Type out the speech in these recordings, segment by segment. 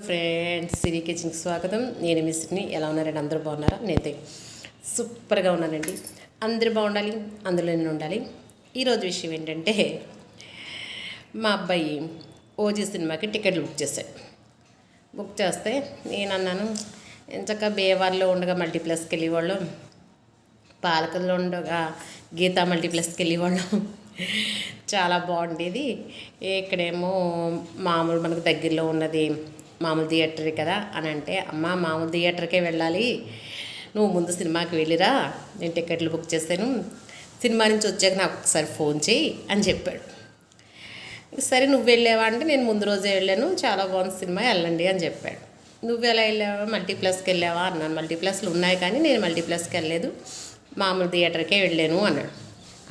Friends, సిరి కిచెన్కి స్వాగతం. నేను మిస్ని. ఎలా ఉన్నారండి? అందరూ బాగున్నారా? నేనైతే సూపర్గా ఉన్నానండి. అందరూ బాగుండాలి, అందులో నేను ఉండాలి. ఈరోజు విషయం ఏంటంటే, మా అబ్బాయి ఓజీ సినిమాకి టికెట్లు బుక్ చేశాడు. బుక్ చేస్తే నేను అన్నాను, ఎంచక్క బేవార్లో ఉండగా మల్టీప్లెక్స్కి వెళ్ళేవాళ్ళం, పాలకుల్లో ఉండగా గీతా మల్టీప్లెక్స్కి వెళ్ళేవాళ్ళం. చాలా బాగుండేది. ఇక్కడేమో మామూలు మనకు దగ్గరలో ఉన్నది మామూలు థియేటర్ కదా అని అంటే, అమ్మ మామూలు థియేటర్కే వెళ్ళాలి, నువ్వు ముందు సినిమాకి వెళ్ళిరా, నేను టికెట్లు బుక్ చేశాను, సినిమా నుంచి వచ్చాక నాకు ఒకసారి ఫోన్ చేయి అని చెప్పాడు. సరే నువ్వు వెళ్ళావా అంటే, నేను ముందు రోజే వెళ్ళాను, చాలా బాగుంది సినిమా, వెళ్ళండి అని చెప్పాడు. నువ్వు ఎలా వెళ్ళావా? మల్టీప్లెక్స్కి వెళ్ళావా అన్నాను. మల్టీప్లెక్స్లు ఉన్నాయి కానీ నేను మల్టీప్లెక్స్కి వెళ్ళలేదు, మామూలు థియేటర్కే వెళ్ళాను అన్నాడు.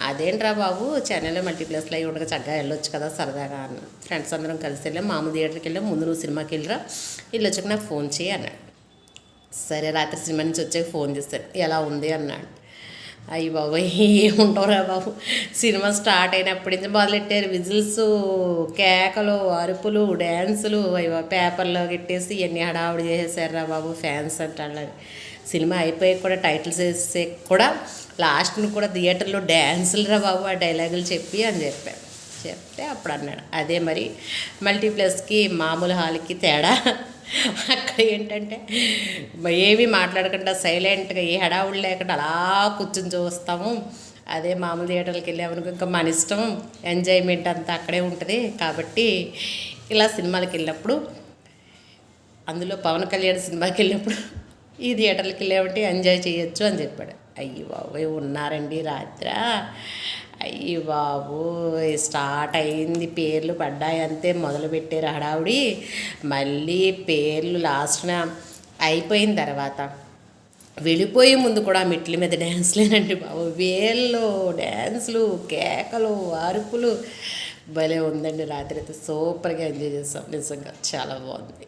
అదేంట్రా బాబు, చెన్నైలో మల్టీప్లెక్స్లో అవి ఉండగా చక్కగా వెళ్ళొచ్చు కదా సరదాగా అన్న. ఫ్రెండ్స్ అందరం కలిసి వెళ్ళాం, మామూలు థియేటర్కి వెళ్ళాం, ముందు నువ్వు సినిమాకి వెళ్ళరా, వచ్చాక నాకు ఫోన్ చేయి అన్నాడు. సరే రాత్రి సినిమా నుంచి వచ్చాక ఫోన్ చేస్తాను, ఎలా ఉంది అన్నాడు. అయ్యి బాబు ఏముంటావురా బాబు, సినిమా స్టార్ట్ అయినప్పటి నుంచి మొదలెట్టారు, విజిల్స్, కేకలు, అరుపులు, డ్యాన్సులు, అయ్యో పేపర్లో పెట్టేసి ఇవన్నీ హడావుడి చేసేసారా బాబు ఫ్యాన్స్ అంటాడు. సినిమా అయిపోయి కూడా టైటిల్స్ వేసే కూడా లాస్ట్ని కూడా థియేటర్లో డ్యాన్సులు రా బాబు ఆ డైలాగులు చెప్పి అని చెప్పాడు. చెప్తే అప్పుడు అన్నాడు, అదే మరి మల్టీప్లెక్స్కి మామూలు హాల్కి తేడా, అక్కడ ఏంటంటే ఏమీ మాట్లాడకుండా సైలెంట్గా ఏ హడావుడు లేకుండా అలా కూర్చొని చూస్తాము. అదే మామూలు థియేటర్కి వెళ్ళామనుకో ఇంకా మన ఇష్టం, ఎంజాయ్మెంట్ అంతా అక్కడే ఉంటుంది. కాబట్టి ఇలా సినిమాలకు వెళ్ళినప్పుడు, అందులో పవన్ కళ్యాణ్ సినిమాకి వెళ్ళినప్పుడు ఈ థియేటర్కి వెళ్ళామంటే ఎంజాయ్ చేయొచ్చు అని చెప్పాడు. అయ్యి బాబు ఉన్నారండి రాత్ర, అయ్యి బాబు స్టార్ట్ అయింది, పేర్లు పడ్డాయి అంతే, మొదలుపెట్టారు హడావుడి. మళ్ళీ పేర్లు లాస్ట్న అయిపోయిన తర్వాత వెళ్ళిపోయే ముందు కూడా మెట్ల మీద డ్యాన్స్లేనండి బాబు, వేళ్ళు డ్యాన్సులు, కేకలు, అరుపులు, భలే ఉందండి. రాత్రి అయితే సూపర్గా ఎంజాయ్ చేస్తాం, నిజంగా చాలా బాగుంది.